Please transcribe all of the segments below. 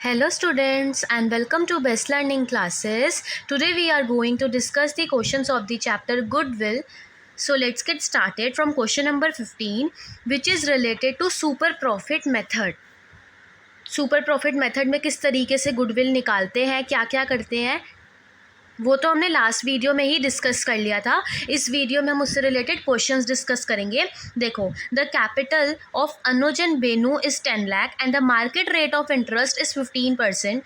Hello students and welcome to Best Learning Classes. Today we are going to discuss the questions of the chapter Goodwill. So let's get started from question number 15, which is related to super profit method. Super profit method में किस तरीके से goodwill निकालते हैं, क्या क्या करते हैं, वो तो हमने लास्ट वीडियो में ही डिस्कस कर लिया था। इस वीडियो में हम उससे रिलेटेड क्वेश्चंस डिस्कस करेंगे। देखो, the capital of Anuj and Benu is 10 lakh and the market rate of interest is 15%।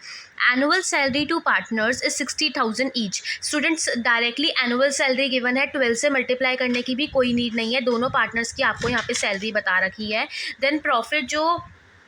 Annual salary to partners is 60,000 each. Students, directly annual salary given है, 12 से मल्टीप्लाई करने की भी कोई नीड नहीं है, दोनों पार्टनर्स की आपको यहाँ पे सैलरी बता रखी है। देन प्रॉफिट जो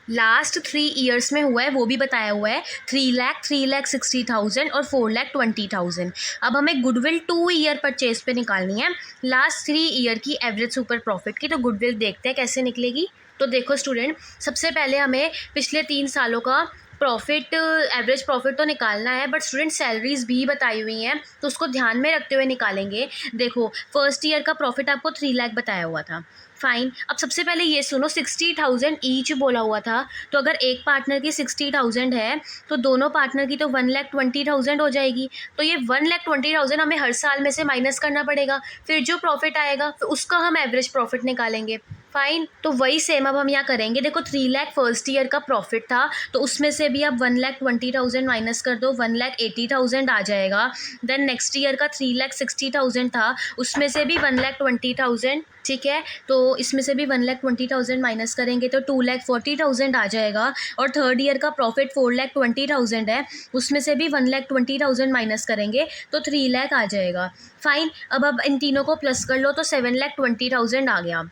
लास्ट 3 ईयर्स में हुआ है वो भी बताया हुआ है, 3,60,000 और 4,20,000। अब हमें गुडविल 2 ईयर परचेज पे निकालनी है, लास्ट 3 ईयर की एवरेज सुपर प्रॉफिट की। तो गुडविल देखते हैं कैसे निकलेगी। तो देखो स्टूडेंट, सबसे पहले हमें पिछले 3 सालों का प्रॉफिट, एवरेज प्रॉफिट तो निकालना है, बट स्टूडेंट सैलरीज भी बताई हुई हैं तो उसको ध्यान में रखते हुए निकालेंगे। देखो, फर्स्ट ईयर का प्रॉफिट आपको 3 लाख बताया हुआ था, फाइन। अब सबसे पहले ये सुनो, 60,000 ईच बोला हुआ था, तो अगर एक पार्टनर की 60,000 है तो दोनों पार्टनर की तो 1,20,000 हो जाएगी। तो ये 1,20,000 हमें हर साल में से माइनस करना पड़ेगा, फिर जो प्रॉफिट आएगा फिर उसका हम एवरेज प्रॉफिट निकालेंगे, फाइन। तो वही सेम अब हम यहाँ करेंगे। देखो, 3 लाख फर्स्ट ईयर का प्रॉफिट था, तो उसमें से भी आप 1,20,000 माइनस कर दो, 1,80,000 आ जाएगा। देन नेक्स्ट ईयर का 3,60,000 था, उसमें से भी 1,20,000, ठीक है। तो इसमें से भी 1,20,000 माइनस करेंगे तो 2,40,000 आ जाएगा। और थर्ड ईयर का प्रॉफिट 4,20,000 है, उसमें से भी 1,20,000 माइनस करेंगे तो 3 लाख आ जाएगा, फाइन। अब इन तीनों को प्लस कर लो तो 7,20,000 आ गया।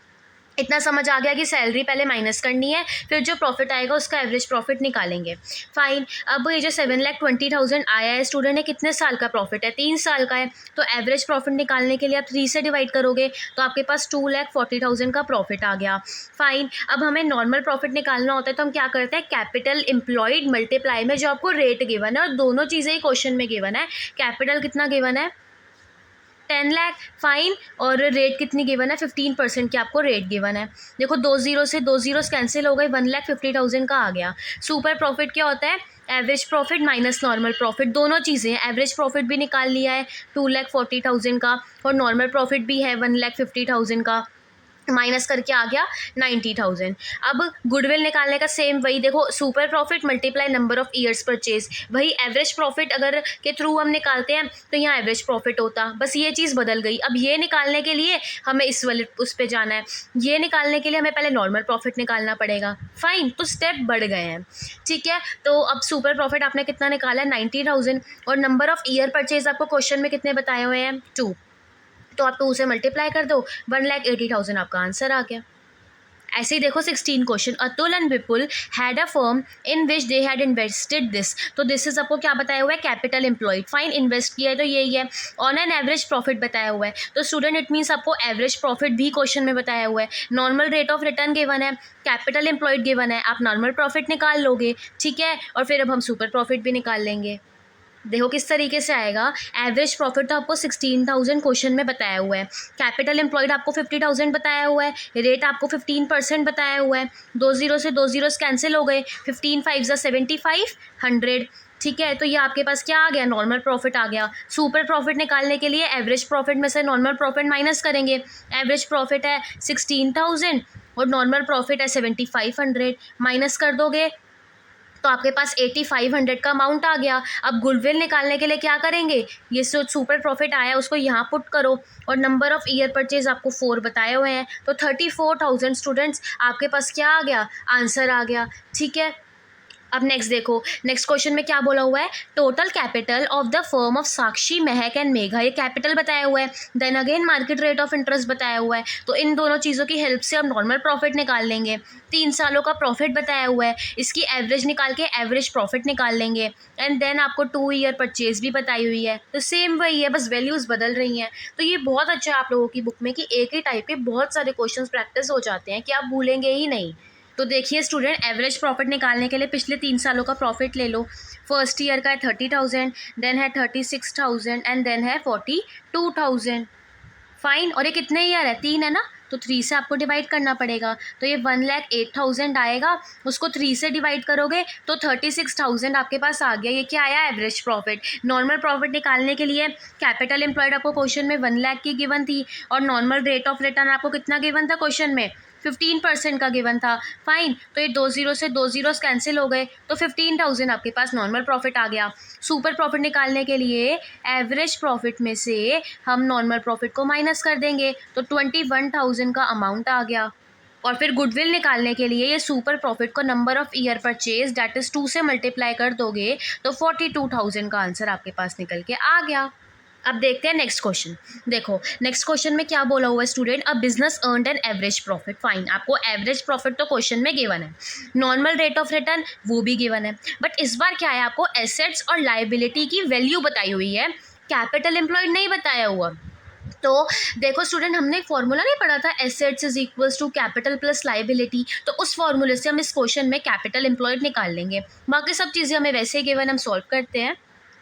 इतना समझ आ गया कि सैलरी पहले माइनस करनी है, फिर जो प्रॉफिट आएगा उसका एवरेज प्रॉफिट निकालेंगे, फाइन। अब ये जो 7,20,000 आया है, स्टूडेंट ने कितने साल का प्रॉफिट है, 3 साल का है, तो एवरेज प्रॉफिट निकालने के लिए आप 3 से डिवाइड करोगे तो आपके पास 2,40,000 का प्रॉफिट आ गया, फाइन। अब हमें नॉर्मल प्रॉफिट निकालना होता है तो हम क्या करते हैं, कैपिटल एम्प्लॉयड मल्टीप्लाई में जो आपको रेट गिवन है, और दोनों चीज़ें ही क्वेश्चन में गिवन है। कैपिटल कितना गिवन है, 10 लाख, फाइन। और रेट कितनी गिवन है, 15% की आपको रेट गिवन है। देखो, 2 ज़ीरो से 2 ज़ीरोस कैंसिल हो गए, 1,50,000 का आ गया। सुपर प्रॉफिट क्या होता है, average profit minus normal profit, दोनों चीज़ें हैं। एवरेज प्रॉफिट भी निकाल लिया है 2,40,000 का, और नॉर्मल प्रॉफिट भी है 1,50,000 का, माइनस करके आ गया 90,000। अब गुडविल निकालने का सेम वही, देखो, super profit multiply number of years purchase, वही एवरेज प्रॉफिट अगर के थ्रू हम निकालते हैं तो यहाँ एवरेज प्रॉफिट होता, बस ये चीज़ बदल गई। अब ये निकालने के लिए हमें इस वाले उस पे जाना है, ये निकालने के लिए हमें पहले नॉर्मल प्रॉफिट निकालना पड़ेगा, फाइन। तो स्टेप बढ़ गए हैं, ठीक है। तो अब सुपर प्रॉफिट आपने कितना निकाला है, 90,000, और नंबर ऑफ ईयर परचेज आपको क्वेश्चन में कितने बताए हुए हैं, 2, तो आप 2 से मल्टीप्लाई कर दो, 1,80,000 आपका आंसर आ गया। ऐसे ही देखो 16 question, Atul and Vipul had a firm in which they had invested this. तो दिस इज आपको क्या बताया हुआ है, कैपिटल एम्प्लॉयड, फाइन। इन्वेस्ट किया है तो यही है। ऑन एन एवरेज प्रॉफिट बताया हुआ है, तो स्टूडेंट इट मीन्स आपको एवरेज प्रॉफिट भी क्वेश्चन में बताया हुआ है। Normal rate of return given है, कैपिटल एम्प्लॉयड गिवन है, आप नॉर्मल प्रॉफिट निकाल लोगे, ठीक है। और फिर अब हम सुपर प्रॉफिट भी निकाल लेंगे। देखो किस तरीके से आएगा। एवरेज प्रॉफिट तो आपको 16,000 क्वेश्चन में बताया हुआ है, कैपिटल एम्प्लॉयड आपको 50,000 बताया हुआ है, रेट आपको 15% बताया हुआ है। 2 ज़ीरो से 2 ज़ीरोस कैंसिल हो गए, 15 5 ज़ा 75, 100, ठीक है। तो ये आपके पास क्या आ गया, नॉर्मल प्रॉफिट आ गया। सुपर प्रॉफिट निकालने के लिए एवरेज प्रॉफिट में से नॉर्मल प्रॉफिट माइनस करेंगे। एवरेज प्रॉफिट है 16,000 और नॉर्मल प्रॉफिट है 7,500, माइनस कर दोगे तो आपके पास 8,500 का अमाउंट आ गया। अब गुडविल निकालने के लिए क्या करेंगे, ये जो सुपर प्रॉफिट आया उसको यहाँ पुट करो, और नंबर ऑफ ईयर परचेज आपको 4 बताए हुए हैं, तो 34,000 स्टूडेंट्स आपके पास क्या आ गया, आंसर आ गया, ठीक है। अब नेक्स्ट देखो, नेक्स्ट क्वेश्चन में क्या बोला हुआ है, total capital of the firm of Sakshi, Mehak and Megha, ये कैपिटल बताया हुआ है। Then again market rate of interest बताया हुआ है, तो इन दोनों चीज़ों की हेल्प से हम नॉर्मल प्रॉफिट निकाल लेंगे। 3 सालों का प्रॉफिट बताया हुआ है, इसकी एवरेज निकाल के एवरेज प्रॉफिट निकाल लेंगे। एंड देन आपको 2 ईयर परचेज भी बताई हुई है, तो सेम वही है, बस वैल्यूज़ बदल रही हैं। तो ये बहुत अच्छा है आप लोगों की बुक में कि एक ही टाइप के बहुत सारे क्वेश्चन प्रैक्टिस हो जाते हैं कि आप भूलेंगे ही नहीं। तो देखिए स्टूडेंट, एवरेज प्रॉफिट निकालने के लिए पिछले 3 सालों का प्रॉफिट ले लो। फर्स्ट ईयर का है 30,000, देन है 36,000 एंड देन है 42,000, फाइन। और ये कितने ईयर है, 3 है ना, तो 3 से आपको डिवाइड करना पड़ेगा। तो ये 1,08,000 आएगा, उसको 3 से डिवाइड करोगे तो 36,000 आपके पास आ गया। ये क्या आया? Average profit. नॉर्मल प्रॉफिट निकालने के लिए कैपिटल एम्प्लॉयड आपको क्वेश्चन में 1 लाख की गिवन थी, और नॉर्मल रेट ऑफ रिटर्न आपको कितना गिवन था क्वेश्चन में? 15% का गिवन था। फाइन, तो ये 2 जीरो से 2 जीरोस कैंसिल हो गए, तो 15,000 आपके पास नॉर्मल प्रॉफिट आ गया। सुपर प्रॉफिट निकालने के लिए एवरेज प्रॉफिट में से हम नॉर्मल प्रॉफिट को माइनस कर देंगे, तो 21,000 का अमाउंट आ गया। और फिर गुडविल निकालने के लिए ये सुपर प्रॉफिट को number of year purchase that is 2 से मल्टीप्लाई कर दोगे तो 42,000 का आंसर आपके पास निकल के आ गया। अब देखते हैं नेक्स्ट क्वेश्चन। देखो नेक्स्ट क्वेश्चन में क्या बोला हुआ है student, a business earned an average profit. Fine, आपको एवरेज प्रॉफिट तो क्वेश्चन में गिवन है, नॉर्मल रेट ऑफ रिटर्न वो भी गिवन है, बट इस बार क्या है, आपको एसेट्स और लायबिलिटी की वैल्यू बताई हुई है, कैपिटल एम्प्लॉयड नहीं बताया हुआ। तो देखो स्टूडेंट, हमने एक फॉर्मूला नहीं पढ़ा था, assets is equals to capital plus liability, तो उस फॉर्मूले से हम इस क्वेश्चन में कैपिटल एम्प्लॉयड निकाल लेंगे। बाकी सब चीज़ें हमें वैसे ही गिवन, हम सॉल्व करते हैं।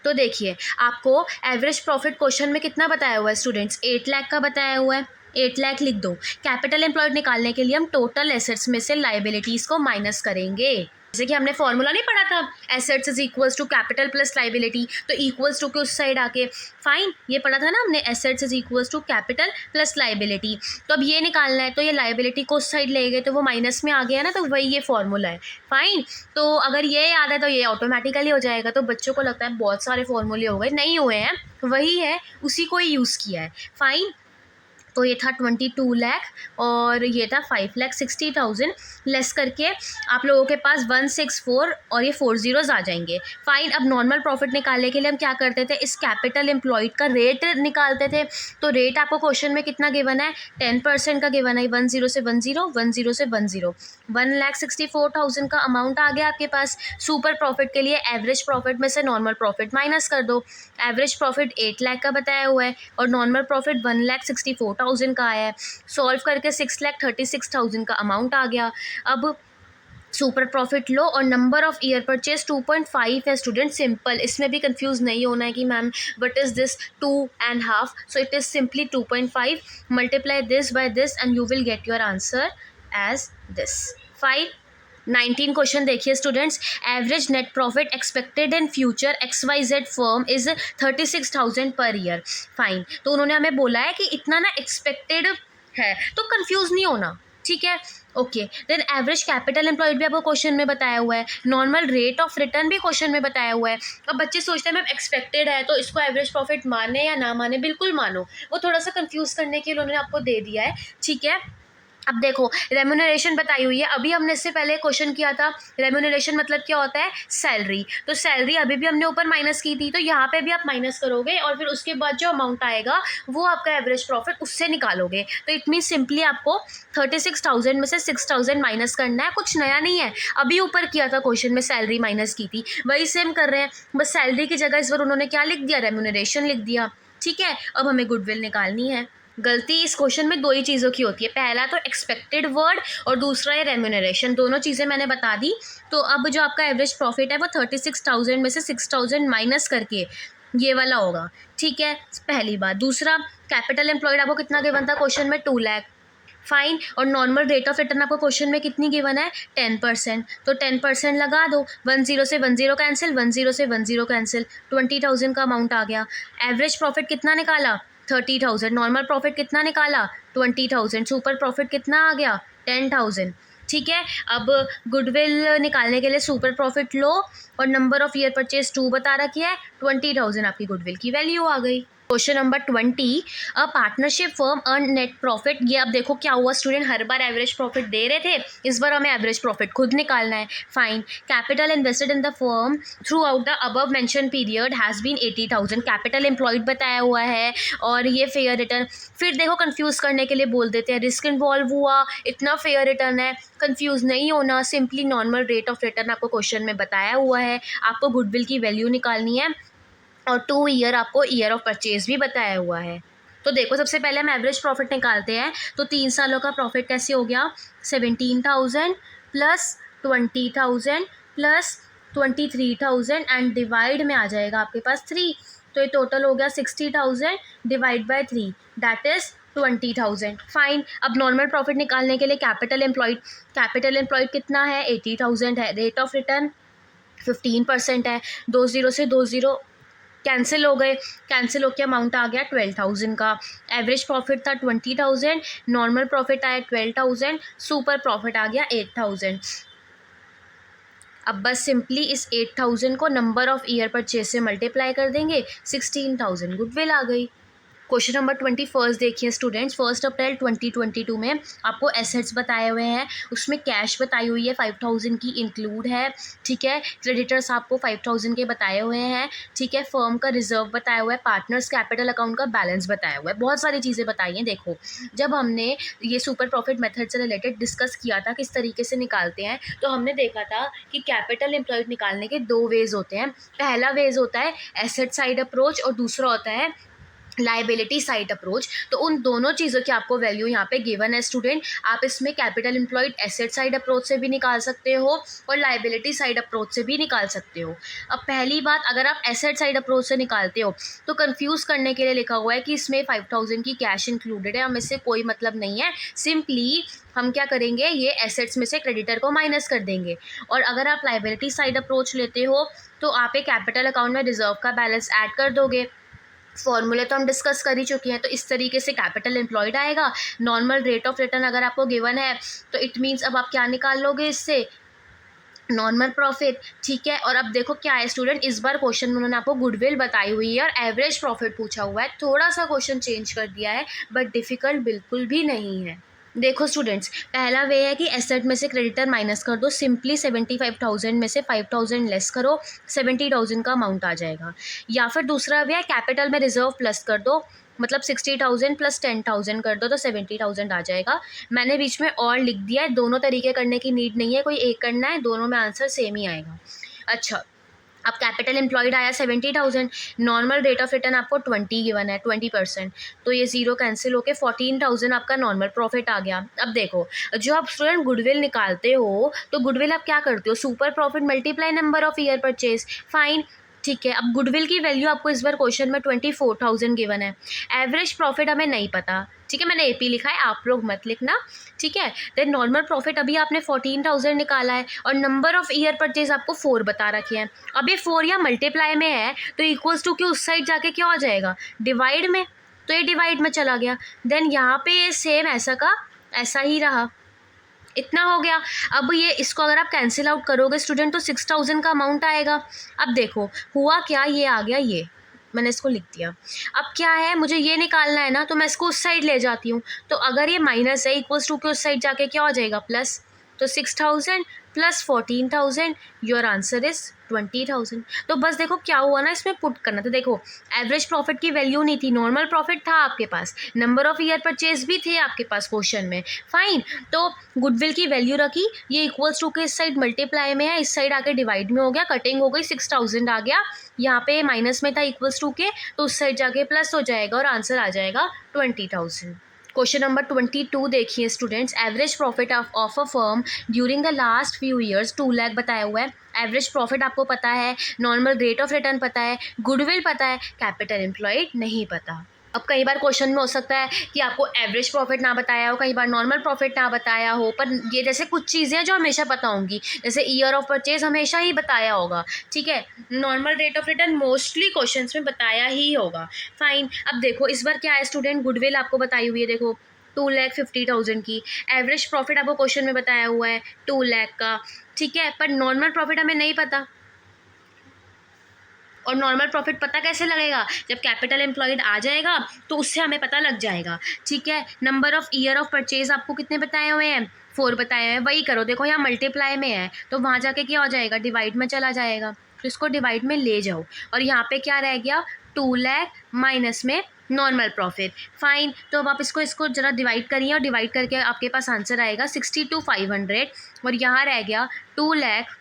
तो देखिए, आपको एवरेज प्रॉफिट क्वेश्चन में कितना बताया हुआ है स्टूडेंट्स? 8 लाख का बताया हुआ है, 8 लाख लिख दो। कैपिटल एम्प्लॉयड निकालने के लिए हम टोटल एसेट्स में से लायबिलिटीज़ को माइनस करेंगे। जैसे कि हमने फॉर्मूला नहीं पढ़ा था, assets is equals to capital plus liability, तो इक्वल्स टू के उस साइड आके, फाइन, ये पढ़ा था ना हमने, assets is equals to capital plus liability. तो अब ये निकालना है, तो ये लायबिलिटी को उस साइड ले गए तो वो माइनस में आ गया ना, तो वही ये फॉर्मूला है। फाइन, तो अगर ये याद है तो ये ऑटोमेटिकली हो जाएगा। तो बच्चों को लगता है बहुत सारे फॉर्मूले हो गए, नहीं हुए हैं, वही है, उसी को ही यूज़ किया है। फाइन, तो ये था 22 लाख और ये था 5,60,000, लेस करके आप लोगों के पास 164 और ये 4 जीरोज़ आ जाएंगे। फाइन, अब नॉर्मल प्रॉफिट निकालने के लिए हम क्या करते थे, इस कैपिटल एम्प्लॉयड का रेट निकालते थे। तो रेट आपको क्वेश्चन में कितना गिवन है? 10% का गिवन है। 10 से 10, 10 से 10, 1,64,000 का अमाउंट आ गया आपके पास। सुपर प्रॉफिट के लिए एवरेज प्रॉफिट में से नॉर्मल प्रॉफिट माइनस कर दो। एवरेज प्रॉफिट 8 लाख का बताया हुआ है और नॉर्मल प्रॉफिट 1,64,000 का आया है। सॉल्व करके 6,36,000 का अमाउंट आ गया। अब सुपर प्रॉफिट लो और नंबर ऑफ ईयर परचेज 2.5 है स्टूडेंट। सिंपल, इसमें भी कंफ्यूज नहीं होना है कि ma'am what is this 2.5, so it is simply 2.5, multiply this by this and you will get your answer as this. 19 question देखिए students, average net profit expected in future XYZ firm is 36,000 per year. Fine, तो उन्होंने हमें बोला है कि इतना ना expected है, तो कंफ्यूज नहीं होना, ठीक है, okay. Then average capital employed भी आपको क्वेश्चन में बताया हुआ है, नॉर्मल रेट ऑफ रिटर्न भी क्वेश्चन में बताया हुआ है। अब बच्चे सोचते हैं मैम एक्सपेक्टेड है तो इसको एवरेज प्रॉफिट माने या ना माने, बिल्कुल मानो, वो थोड़ा सा कंफ्यूज करने के लिए उन्होंने आपको दे दिया है, ठीक है। अब देखो रेम्यूनरेशन बताई हुई है, अभी हमने इससे पहले क्वेश्चन किया था, रेम्यूनरेशन मतलब क्या होता है? सैलरी। तो सैलरी अभी भी हमने ऊपर माइनस की थी, तो यहाँ पे भी आप माइनस करोगे और फिर उसके बाद जो अमाउंट आएगा वो आपका एवरेज प्रॉफिट उससे निकालोगे। तो इट मीन सिंपली आपको 36,000 में से 6,000 माइनस करना है, कुछ नया नहीं है, अभी ऊपर किया था क्वेश्चन में सैलरी माइनस की थी, वही सेम कर रहे हैं, बस सैलरी की जगह इस बार उन्होंने क्या लिख दिया? रेम्यूनरेशन लिख दिया, ठीक है। अब हमें गुडविल निकालनी है। गलती इस क्वेश्चन में दो ही चीज़ों की होती है, पहला तो एक्सपेक्टेड वर्ड और दूसरा है रेम्यूनरेशन, दोनों चीज़ें मैंने बता दी। तो अब जो आपका एवरेज प्रॉफिट है वो 36,000 में से 6,000 माइनस करके ये वाला होगा, ठीक है, पहली बात। दूसरा, कैपिटल एम्प्लॉयड आपको कितना गिवन था क्वेश्चन में? 2 लाख। फाइन, और नॉर्मल रेट ऑफ रिटर्न आपको क्वेश्चन में कितनी गिवन है? 10%, तो 10% लगा दो। 10 से 10 कैंसिल, 10 से 10 कैंसिल, 20,000 का अमाउंट आ गया। एवरेज प्रॉफिट कितना निकाला? 30,000। नॉर्मल प्रॉफिट कितना निकाला? 20,000। सुपर प्रॉफिट कितना आ गया? 10,000, ठीक है। अब गुडविल निकालने के लिए सुपर प्रॉफिट लो और नंबर ऑफ ईयर परचेज 2 बता रखी है, 20,000 आपकी गुडविल की वैल्यू आ गई। Question number 20, a partnership firm earn net profit. ये अब देखो क्या हुआ स्टूडेंट, हर बार एवरेज प्रॉफिट दे रहे थे, इस बार हमें एवरेज प्रॉफिट खुद निकालना है। Fine, capital invested in the firm throughout the above mention period has been 80,000, capital employed बताया हुआ है और ये फेयर रिटर्न। फिर देखो कंफ्यूज करने के लिए बोल देते हैं, रिस्क इन्वॉल्व हुआ, इतना फेयर रिटर्न है, कंफ्यूज नहीं होना, simply normal rate of return आपको क्वेश्चन में बताया हुआ है, आपको गुडविल की वैल्यू निकालनी है और 2 ईयर आपको ईयर ऑफ परचेज भी बताया हुआ है। तो देखो सबसे पहले हम एवरेज प्रॉफिट निकालते हैं, तो 3 सालों का प्रॉफिट कैसे हो गया? 17,000 प्लस 20,000 प्लस 23,000 एंड डिवाइड में आ जाएगा आपके पास 3, तो ये टोटल हो गया 60,000 divide by 3 that is 20,000। Fine. अब नॉर्मल प्रॉफिट निकालने के लिए कैपिटल एम्प्लॉयड कितना है, 80,000 है। रेट ऑफ रिटर्न 15% है। 20 से 20 कैंसिल हो गए, कैंसिल होकर अमाउंट आ गया 12,000 का। एवरेज प्रॉफिट था 20,000, नॉर्मल प्रॉफिट आया 12,000, सुपर प्रॉफिट आ गया 8,000। अब बस सिंपली इस 8,000 को नंबर ऑफ ईयर परचेज से मल्टीप्लाई कर देंगे, 16,000 गुडविल आ गई। क्वेश्चन नंबर 21 देखिए स्टूडेंट्स। 1 अप्रैल 2022 में आपको एसेट्स बताए हुए हैं, उसमें कैश बताई हुई है 5,000 की इंक्लूड है, ठीक है। क्रेडिटर्स आपको 5,000 के बताए हुए हैं, ठीक है। फर्म का रिजर्व बताया हुआ है, पार्टनर्स कैपिटल अकाउंट का बैलेंस बताया हुआ है, बहुत सारी चीज़ें बताई हैं। देखो, जब हमने ये सुपर प्रॉफिट मेथड से रिलेटेड डिस्कस किया था किस तरीके से निकालते हैं, तो हमने देखा था कि कैपिटल एम्प्लॉयड निकालने के 2 वेज होते हैं। पहला वेज होता है एसेट साइड अप्रोच और दूसरा होता है लाइबिलिटी साइड अप्रोच। तो उन दोनों चीज़ों की आपको वैल्यू यहाँ पे गिवन है स्टूडेंट। आप इसमें capital employed asset side approach से भी निकाल सकते हो और लाइबिलिटी साइड अप्रोच से भी निकाल सकते हो। अब पहली बात, अगर आप एसेट साइड अप्रोच से निकालते हो तो कंफ्यूज करने के लिए लिखा हुआ है कि इसमें 5,000 की कैश इंक्लूडेड है, हमें इससे कोई मतलब नहीं है। सिंपली हम क्या करेंगे, ये एसेट्स में से क्रेडिटर को माइनस कर देंगे। और अगर आप लाइबिलिटी साइड अप्रोच लेते हो तो आप एक कैपिटल अकाउंट में रिजर्व का बैलेंस ऐड कर दोगे। फॉर्मूले तो हम डिस्कस कर ही चुके हैं। तो इस तरीके से कैपिटल एम्प्लॉयड आएगा। नॉर्मल रेट ऑफ रिटर्न अगर आपको गिवन है तो इट मीन्स अब आप क्या निकाल लोगे इससे, नॉर्मल प्रॉफिट, ठीक है। और अब देखो क्या है स्टूडेंट, इस बार क्वेश्चन में उन्होंने आपको गुडविल बताई हुई है और एवरेज प्रॉफिट पूछा हुआ है। थोड़ा सा क्वेश्चन चेंज कर दिया है बट डिफ़िकल्ट बिल्कुल भी नहीं है। देखो स्टूडेंट्स, पहला वे है कि एसेट में से क्रेडिटर माइनस कर दो। सिंपली 75,000 में से 5,000 लेस करो, 70,000 का अमाउंट आ जाएगा। या फिर दूसरा वे है कैपिटल में रिजर्व प्लस कर दो, मतलब 60,000 प्लस 10,000 कर दो तो 70,000 आ जाएगा। मैंने बीच में और लिख दिया है, दोनों तरीके करने की नीड नहीं है, कोई एक करना है, दोनों में आंसर सेम ही आएगा। अच्छा, अब कैपिटल एम्प्लॉयड आया 70,000, नॉर्मल रेट ऑफ रिटर्न आपको 20 गिवन है, 20%, तो ये 0 कैंसिल होके 14,000 आपका नॉर्मल प्रॉफिट आ गया। अब देखो, जो आप स्टूडेंट गुडविल निकालते हो तो गुडविल आप क्या करते हो, super profit multiply number of year purchase. Fine, ठीक है। अब गुडविल की वैल्यू आपको इस बार क्वेश्चन में 24,000 गिवन है। एवरेज प्रॉफिट हमें नहीं पता, ठीक है, मैंने एपी लिखा है, आप लोग मत लिखना, ठीक है। देन नॉर्मल प्रॉफिट अभी आपने 14,000 निकाला है और नंबर ऑफ ईयर परचेज आपको 4 बता रखे हैं। अब ये 4 या मल्टीप्लाई में है तो इक्वल्स टू के उस साइड जाके क्या हो जाएगा, डिवाइड में, तो ये डिवाइड में चला गया। देन यहाँ पे ये सेम ऐसा का ऐसा ही रहा, इतना हो गया। अब ये इसको अगर आप कैंसिल आउट करोगे स्टूडेंट तो 6,000 का अमाउंट आएगा। अब देखो हुआ क्या, ये आ गया, ये मैंने इसको लिख दिया। अब क्या है, मुझे ये निकालना है ना, तो मैं इसको उस साइड ले जाती हूँ। तो अगर ये माइनस है, इक्वल्स टू के उस साइड जाके क्या हो जाएगा, प्लस। तो 6,000 प्लस 14,000, योर आंसर इज 20,000। तो बस देखो क्या हुआ ना, इसमें पुट करना। तो देखो, एवरेज प्रॉफिट की वैल्यू नहीं थी, नॉर्मल प्रॉफिट था आपके पास, नंबर ऑफ ईयर परचेज भी थे आपके पास क्वेश्चन में। फाइन, तो गुडविल की वैल्यू रखी, ये इक्वल्स टू के इस साइड मल्टीप्लाई में है, इस साइड आके डिवाइड में हो गया, कटिंग हो गई, 6,000 आ गया। यहाँ पे माइनस में था इक्वल्स टू के, तो उस साइड जाके प्लस हो जाएगा और आंसर आ जाएगा 20,000। क्वेश्चन नंबर 22 देखिए students. Average profit of a firm during the last few years 2 lakh बताया हुआ है। एवरेज प्रॉफिट आपको पता है, नॉर्मल रेट ऑफ रिटर्न पता है, गुडविल पता है, कैपिटल एम्प्लॉयड नहीं पता। अब कई बार क्वेश्चन में हो सकता है कि आपको एवरेज प्रॉफिट ना बताया हो, कई बार नॉर्मल प्रॉफिट ना बताया हो, पर ये जैसे कुछ चीज़ें जो हमेशा पता होंगी, जैसे ईयर ऑफ परचेज हमेशा ही बताया होगा, ठीक है। Normal rate of return mostly questions में बताया ही होगा। फाइन, अब देखो इस बार क्या है स्टूडेंट, गुडविल आपको बताई हुई है, देखो 2,50,000 की। एवरेज प्रॉफिट आपको क्वेश्चन में बताया हुआ है 2 लाख का, ठीक है। पर नॉर्मल प्रॉफिट हमें नहीं पता, और नॉर्मल प्रॉफिट पता कैसे लगेगा, जब कैपिटल एम्प्लॉयड आ जाएगा तो उससे हमें पता लग जाएगा, ठीक है। Number of year of purchase आपको कितने बताए हुए हैं, 4 बताए हुए हैं। वही करो, देखो यहाँ मल्टीप्लाई में है तो वहाँ जाके क्या हो जाएगा, डिवाइड में चला जाएगा, तो इसको डिवाइड में ले जाओ। और यहाँ पे क्या रह गया, 2 लाख माइनस में नॉर्मल प्रॉफिट। फाइन, तो अब आप इसको जरा डिवाइड करिए और डिवाइड करके आपके पास आंसर आएगा 62,500। और यहाँ रह गया 2 लाख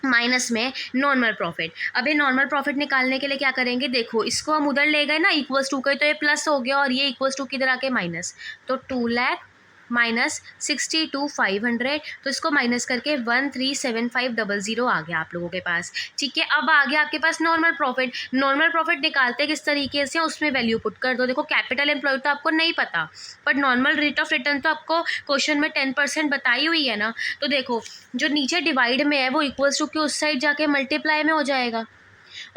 माइनस में नॉर्मल प्रॉफिट। अब ये नॉर्मल प्रॉफिट निकालने के लिए क्या करेंगे, देखो इसको हम उधर ले गए ना इक्वल्स टू के, तो ये प्लस हो गया और ये इक्वल्स टू किधर आके माइनस, तो 2 लाख माइनस 62,500, तो इसको माइनस करके 137500 आ गया आप लोगों के पास। ठीक है, अब आ गया आपके पास नॉर्मल प्रॉफिट। नॉर्मल प्रॉफिट निकालते किस तरीके से, उसमें वैल्यू पुट कर दो। देखो कैपिटल एम्प्लॉयड तो आपको नहीं पता, but normal rate of return तो आपको क्वेश्चन में 10% बताई हुई है ना। तो देखो जो नीचे डिवाइड में है वो इक्वल्स टू के उस साइड जाके मल्टीप्लाई में हो जाएगा,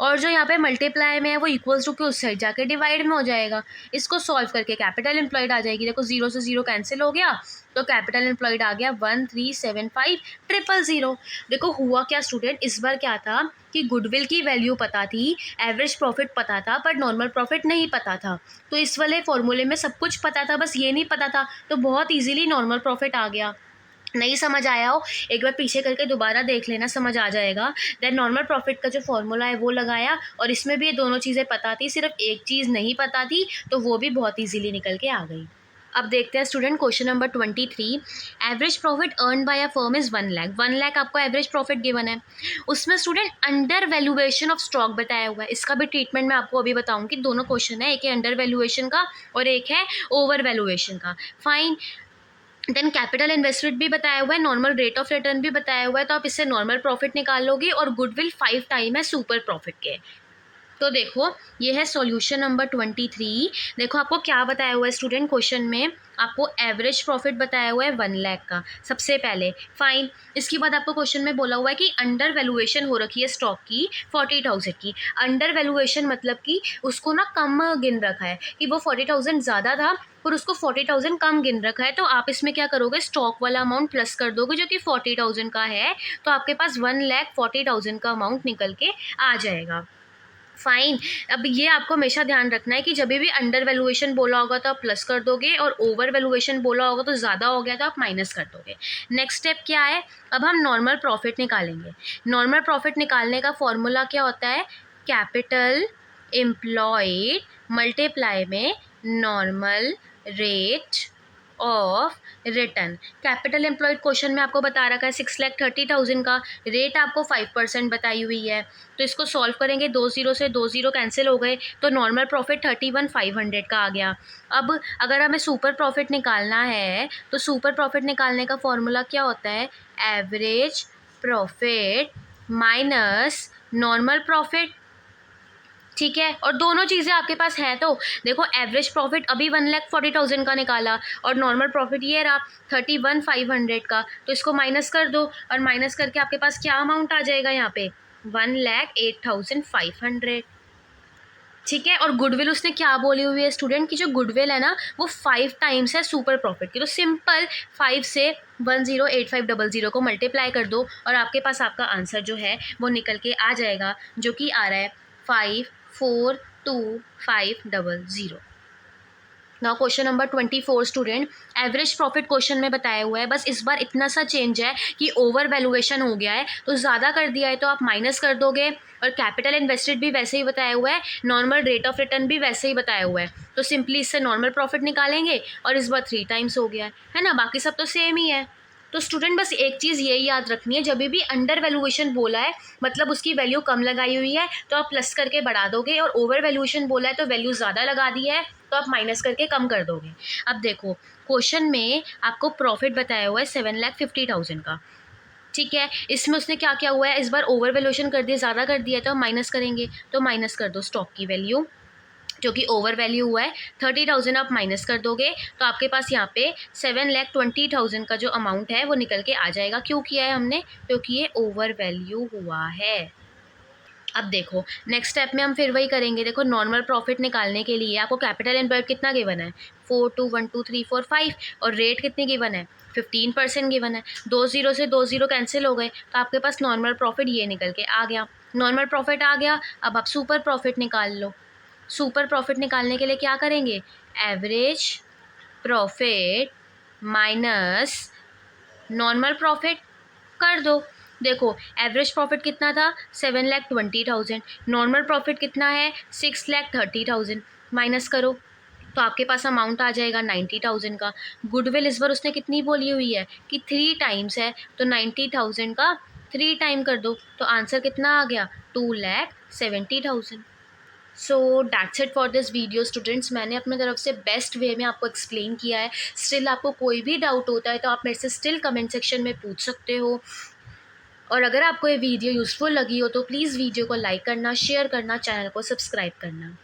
और जो यहाँ पे मल्टीप्लाई में है वो इक्वल्स टू के उस साइड जाके डिवाइड में हो जाएगा। इसको सॉल्व करके कैपिटल एम्प्लॉयड आ जाएगी। देखो 0 से 0 कैंसिल हो गया, तो कैपिटल एम्प्लॉयड आ गया 1375,000। देखो हुआ क्या स्टूडेंट, इस बार क्या था कि गुडविल की वैल्यू पता थी, एवरेज प्रॉफिट पता था, पर नॉर्मल प्रॉफिट नहीं पता था। तो इस वाले फॉर्मूले में सब कुछ पता था, बस ये नहीं पता था, तो बहुत ईजिली नॉर्मल प्रॉफिट आ गया। नहीं समझ आया हो, एक बार पीछे करके दोबारा देख लेना, समझ आ जाएगा। देन नॉर्मल प्रॉफिट का जो फॉर्मूला है वो लगाया, और इसमें भी ये दोनों चीज़ें पता थी, सिर्फ एक चीज़ नहीं पता थी, तो वो भी बहुत इजीली निकल के आ गई। अब देखते हैं student question number 23। Average profit earn by a firm is 1 lakh. 1 lakh आपको एवरेज प्रॉफिट गिवन है। उसमें student under valuation of stock बताया हुआ है। इसका भी ट्रीटमेंट मैं आपको अभी बताऊंगी। दोनों क्वेश्चन है, एक है अंडर वैल्यूएशन का और एक है ओवर वैल्यूएशन का। फाइन। देन कैपिटल इन्वेस्टमेंट भी बताया हुआ है, नॉर्मल रेट ऑफ रिटर्न भी बताया हुआ है, तो आप इससे नॉर्मल प्रॉफिट निकाल लोगे, और गुडविल 5 टाइम है सुपर प्रॉफिट के। तो देखो ये है सॉल्यूशन नंबर 23। देखो आपको क्या बताया हुआ है स्टूडेंट क्वेश्चन में, आपको एवरेज प्रॉफिट बताया हुआ है 1 लाख का सबसे पहले। फाइन। इसके बाद आपको क्वेश्चन में बोला हुआ है कि अंडर वैल्यूएशन हो रखी है स्टॉक की 40,000 की। अंडर वैल्यूएशन मतलब कि उसको ना कम गिन रखा है, कि वो 40,000 ज़्यादा था पर उसको 40,000 कम गिन रखा है। तो आप इसमें क्या करोगे, स्टॉक वाला अमाउंट प्लस कर दोगे जो कि 40,000 का है, तो आपके पास 1,40,000 का अमाउंट निकल के आ जाएगा। फाइन। अब ये आपको हमेशा ध्यान रखना है कि जब भी अंडर वैल्यूएशन बोला होगा तो आप प्लस कर दोगे, और ओवर वैल्यूएशन बोला होगा तो ज़्यादा हो गया तो आप माइनस कर दोगे। नेक्स्ट स्टेप क्या है, अब हम नॉर्मल प्रॉफिट निकालेंगे। नॉर्मल प्रॉफिट निकालने का फॉर्मूला क्या होता है, कैपिटल एम्प्लॉयड मल्टीप्लाई में normal rate of return. Capital employed question में आपको बता रखा है 6,30,000 का, रेट आपको 5% बताई हुई है। तो इसको सॉल्व करेंगे, 2 0 से 2 0 कैंसिल हो गए, तो नॉर्मल प्रॉफिट 31,500 का आ गया। अब अगर हमें सुपर प्रॉफिट निकालना है, तो सुपर प्रॉफिट निकालने का फॉर्मूला क्या होता है, average profit minus normal profit. ठीक है, और दोनों चीज़ें आपके पास हैं। तो देखो एवरेज प्रॉफिट अभी 1,40,000 का निकाला, और नॉर्मल प्रॉफिट ये रहा 31,500 का, तो इसको माइनस कर दो, और माइनस करके आपके पास क्या अमाउंट आ जाएगा यहाँ पे, 1,08,500। ठीक है, और गुडविल उसने क्या बोली हुई है स्टूडेंट की, जो गुडविल है ना वो 5 टाइम्स है सुपर प्रॉफिट की। तो सिंपल 5 से 1,08,500 को मल्टीप्लाई कर दो, और आपके पास आपका आंसर जो है वो निकल के आ जाएगा, जो कि आ रहा है 5,4,2,500। Now question number 24 student, average profit question में बताया हुआ है, बस इस बार इतना सा चेंज है कि ओवर वैल्यूएशन हो गया है, तो ज़्यादा कर दिया है तो आप माइनस कर दोगे, और कैपिटल इन्वेस्टेड भी वैसे ही बताया हुआ है, नॉर्मल रेट ऑफ रिटर्न भी वैसे ही बताया हुआ है, तो सिंपली इससे नॉर्मल प्रॉफिट निकालेंगे, और इस बार 3 टाइम्स हो गया है ना, बाकी सब तो सेम ही है। तो स्टूडेंट बस एक चीज़ ये याद रखनी है, जब भी अंडर वैल्यूएशन बोला है मतलब उसकी वैल्यू कम लगाई हुई है, तो आप प्लस करके बढ़ा दोगे, और ओवर वैल्यूएशन बोला है तो वैल्यू ज़्यादा लगा दी है तो आप माइनस करके कम कर दोगे। अब देखो क्वेश्चन में आपको प्रॉफिट बताया हुआ है 7,50,000 का। ठीक है, इसमें उसने क्या क्या हुआ है, इस बार ओवर वैल्यूएशन कर दिया, ज़्यादा कर दिया है, तो हम माइनस करेंगे, तो माइनस कर दो स्टॉक की वैल्यू जो कि ओवर वैल्यू हुआ है 30,000, आप माइनस कर दोगे, तो आपके पास यहाँ पे 7,20,000 का जो अमाउंट है वो निकल के आ जाएगा। क्यों किया है हमने, क्योंकि ये ओवर वैल्यू हुआ है। अब देखो नेक्स्ट स्टेप में हम फिर वही करेंगे। देखो नॉर्मल प्रॉफिट निकालने के लिए आपको कैपिटल एम्प्लॉयड कितना गिवन है, 4 2 1 2 3 4 5, और रेट कितनी गिवन है, 15% गिवन है। 2 0 से 2 0 कैंसिल हो गए, तो आपके पास नॉर्मल प्रॉफिट ये निकल के आ गया। नॉर्मल प्रॉफिट आ गया, अब आप सुपर प्रॉफिट निकाल लो। सुपर प्रॉफिट निकालने के लिए क्या करेंगे, average profit minus normal profit कर दो। देखो एवरेज प्रॉफिट कितना था, 7,20,000, नॉर्मल प्रॉफिट कितना है, 6,30,000, माइनस करो, तो आपके पास अमाउंट आ जाएगा 90,000 का। गुडविल इस बार उसने कितनी बोली हुई है कि 3 टाइम्स है, तो 90,000 का 3 टाइम कर दो, तो आंसर कितना आ गया, 2,70,000। So that's it for this video students. मैंने अपने तरफ से बेस्ट वे में आपको एक्सप्लेन किया है। स्टिल आपको कोई भी डाउट होता है तो आप मेरे से स्टिल कमेंट सेक्शन में पूछ सकते हो। और अगर आपको ये वीडियो यूज़फुल लगी हो तो प्लीज़ वीडियो को लाइक करना, शेयर करना, चैनल को सब्सक्राइब करना।